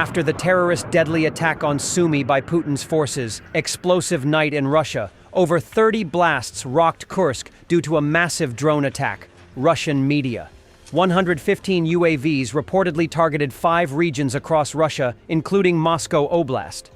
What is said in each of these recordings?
After the terrorist deadly attack on Sumy by Putin's forces, explosive night in Russia, over 30 blasts rocked Kursk due to a massive drone attack, Russian media. 115 UAVs reportedly targeted 5 regions across Russia, including Moscow Oblast.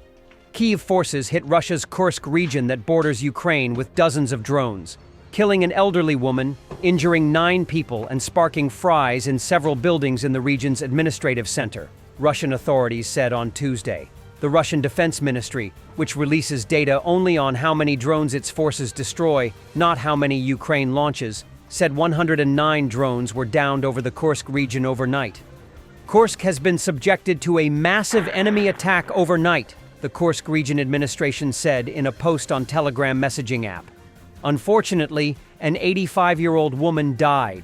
Kyiv forces hit Russia's Kursk region that borders Ukraine with dozens of drones, killing an elderly woman, injuring 9 people, and sparking fires in several buildings in the region's administrative center, Russian authorities said on Tuesday. The Russian Defense Ministry, which releases data only on how many drones its forces destroy, not how many Ukraine launches, said 109 drones were downed over the Kursk region overnight. Kursk has been subjected to a massive enemy attack overnight, the Kursk region administration said in a post on Telegram messaging app. Unfortunately, an 85-year-old woman died.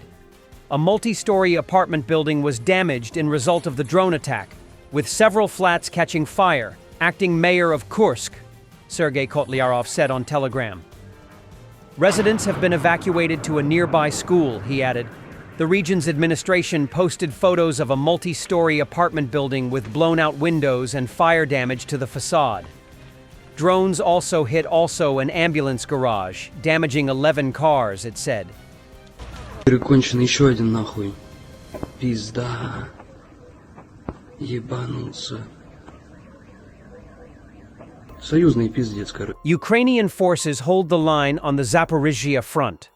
A multi-story apartment building was damaged in result of the drone attack, with several flats catching fire, acting mayor of Kursk, Sergei Kotlyarov said on Telegram. Residents have been evacuated to a nearby school, he added. The region's administration posted photos of a multi-story apartment building with blown-out windows and fire damage to the facade. Drones also hit an ambulance garage, damaging 11 cars, it said. Перекончен еще один нахуй. Пизда. Ебанулся. Союзный пиздец, короче. Ukrainian forces hold the line on the Zaporizhzhia front.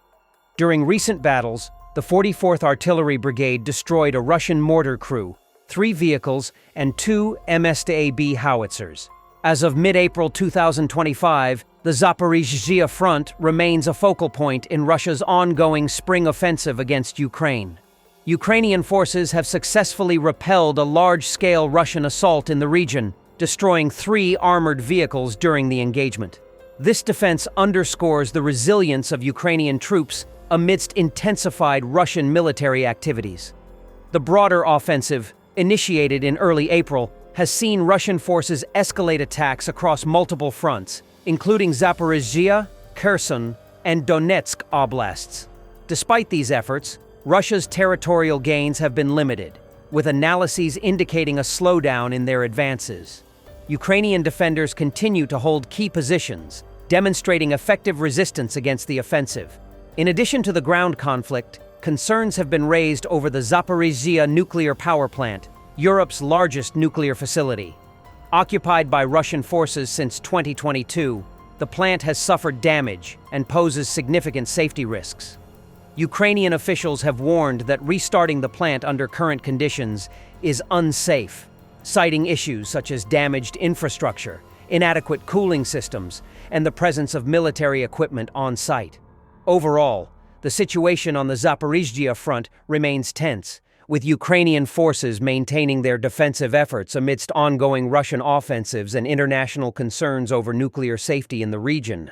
During recent battles, the 44th Artillery Brigade destroyed a Russian mortar crew, 3 vehicles, and 2 MSTAB howitzers. As of mid-April 2025, the Zaporizhzhia front remains a focal point in Russia's ongoing spring offensive against Ukraine. Ukrainian forces have successfully repelled a large-scale Russian assault in the region, destroying 3 armored vehicles during the engagement. This defense underscores the resilience of Ukrainian troops amidst intensified Russian military activities. The broader offensive, initiated in early April, has seen Russian forces escalate attacks across multiple fronts, including Zaporizhzhia, Kherson, and Donetsk oblasts. Despite these efforts, Russia's territorial gains have been limited, with analyses indicating a slowdown in their advances. Ukrainian defenders continue to hold key positions, demonstrating effective resistance against the offensive. In addition to the ground conflict, concerns have been raised over the Zaporizhzhia nuclear power plant, Europe's largest nuclear facility. Occupied by Russian forces since 2022, the plant has suffered damage and poses significant safety risks. Ukrainian officials have warned that restarting the plant under current conditions is unsafe, citing issues such as damaged infrastructure, inadequate cooling systems, and the presence of military equipment on site. Overall, the situation on the Zaporizhzhia front remains tense, with Ukrainian forces maintaining their defensive efforts amidst ongoing Russian offensives and international concerns over nuclear safety in the region.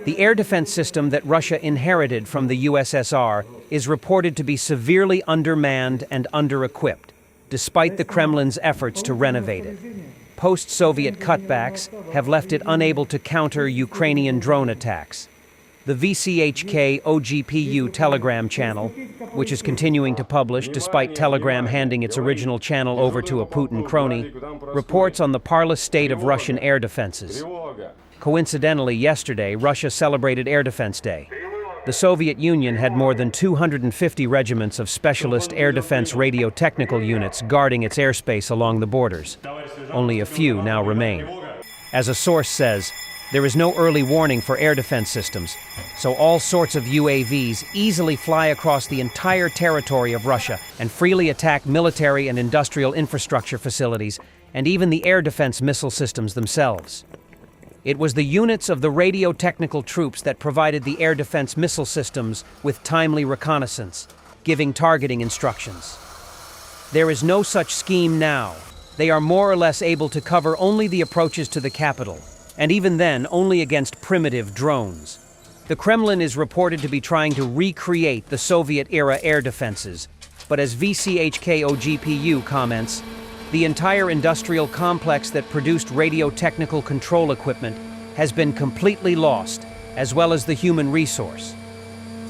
The air defense system that Russia inherited from the USSR is reported to be severely undermanned and under-equipped, despite the Kremlin's efforts to renovate it. Post-Soviet cutbacks have left it unable to counter Ukrainian drone attacks. The VCHK OGPU Telegram channel, which is continuing to publish despite Telegram handing its original channel over to a Putin crony, reports on the parlous state of Russian air defenses. Coincidentally, yesterday, Russia celebrated Air Defense Day. The Soviet Union had more than 250 regiments of specialist air defense radio technical units guarding its airspace along the borders. Only a few now remain. As a source says, there is no early warning for air defense systems, so all sorts of UAVs easily fly across the entire territory of Russia and freely attack military and industrial infrastructure facilities, and even the air defense missile systems themselves. It was the units of the radio technical troops that provided the air defense missile systems with timely reconnaissance, giving targeting instructions. There is no such scheme now. They are more or less able to cover only the approaches to the capital, and even then only against primitive drones. The Kremlin is reported to be trying to recreate the Soviet-era air defenses, but as VCHK-OGPU comments, the entire industrial complex that produced radio technical control equipment has been completely lost, as well as the human resource.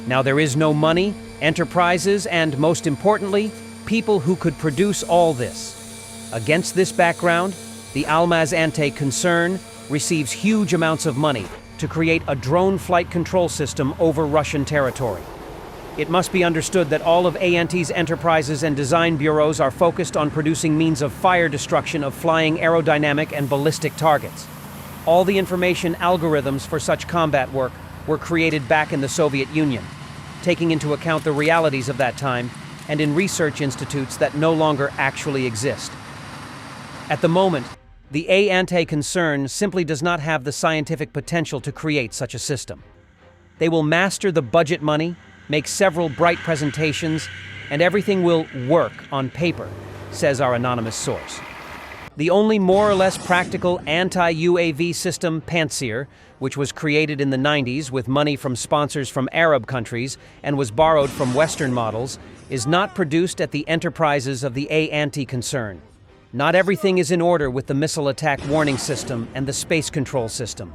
Now there is no money, enterprises, and most importantly, people who could produce all this. Against this background, the Almaz Ante concern receives huge amounts of money to create a drone flight control system over Russian territory. It must be understood that all of Ante's enterprises and design bureaus are focused on producing means of fire destruction of flying aerodynamic and ballistic targets. All the information algorithms for such combat work were created back in the Soviet Union, taking into account the realities of that time and in research institutes that no longer actually exist. At the moment, the Ante concern simply does not have the scientific potential to create such a system. They will master the budget money, make several bright presentations, and everything will work on paper, says our anonymous source. The only more or less practical anti-UAV system, Pantsir, which was created in the 90s with money from sponsors from Arab countries and was borrowed from Western models, is not produced at the enterprises of the Ante concern. Not everything is in order with the missile attack warning system and the space control system.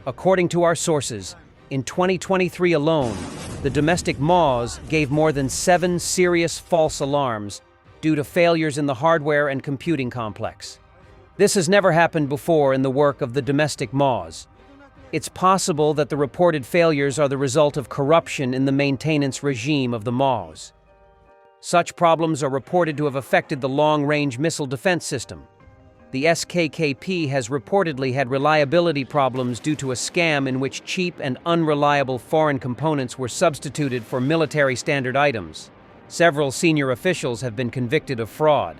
According to our sources, in 2023 alone, the domestic MAWs gave more than 7 serious false alarms due to failures in the hardware and computing complex. This has never happened before in the work of the domestic MAWs. It's possible that the reported failures are the result of corruption in the maintenance regime of the MAWs. Such problems are reported to have affected the long-range missile defense system. The SKKP has reportedly had reliability problems due to a scam in which cheap and unreliable foreign components were substituted for military standard items. Several senior officials have been convicted of fraud.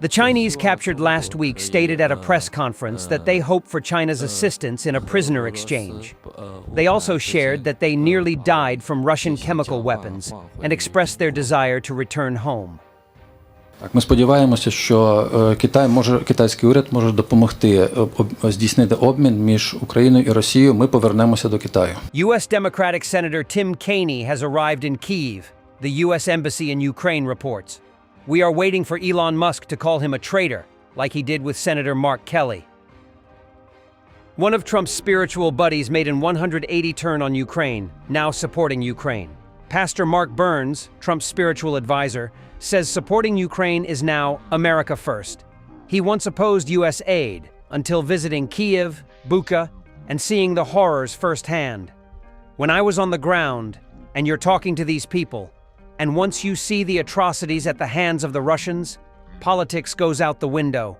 The Chinese captured last week stated at a press conference that they hope for China's assistance in a prisoner exchange. They also shared that they nearly died from Russian chemical weapons and expressed their desire to return home. Ми сподіваємося, що китайський уряд може допомогти здійснити обмін між Україною і Росією. Ми повернемося до Китаю. U.S. Democratic Senator Tim Kaine has arrived in Kyiv, the U.S. Embassy in Ukraine reports. We are waiting for Elon Musk to call him a traitor, like he did with Senator Mark Kelly. One of Trump's spiritual buddies made an 180 turn on Ukraine, now supporting Ukraine. Pastor Mark Burns, Trump's spiritual advisor, says supporting Ukraine is now America first. He once opposed U.S. aid until visiting Kyiv, Bucha, and seeing the horrors firsthand. When I was on the ground, and you're talking to these people, and once you see the atrocities at the hands of the Russians, politics goes out the window.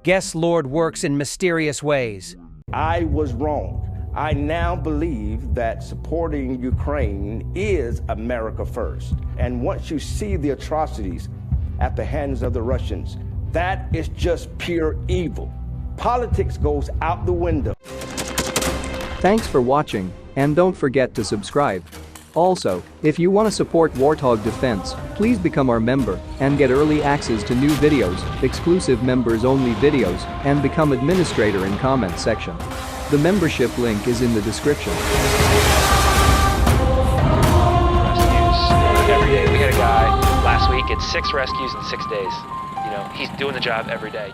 Guess Lord works in mysterious ways. I was wrong. I now believe that supporting Ukraine is America first. And once you see the atrocities at the hands of the Russians, that is just pure evil. Politics goes out the window. Thanks for watching, and don't forget to subscribe. Also, if you want to support Warthog Defense, please become our member and get early access to new videos, exclusive members-only videos, and become administrator in comment section. The membership link is in the description. Rescues every day. We had a guy last week at 6 rescues in 6 days. You know, he's doing the job every day.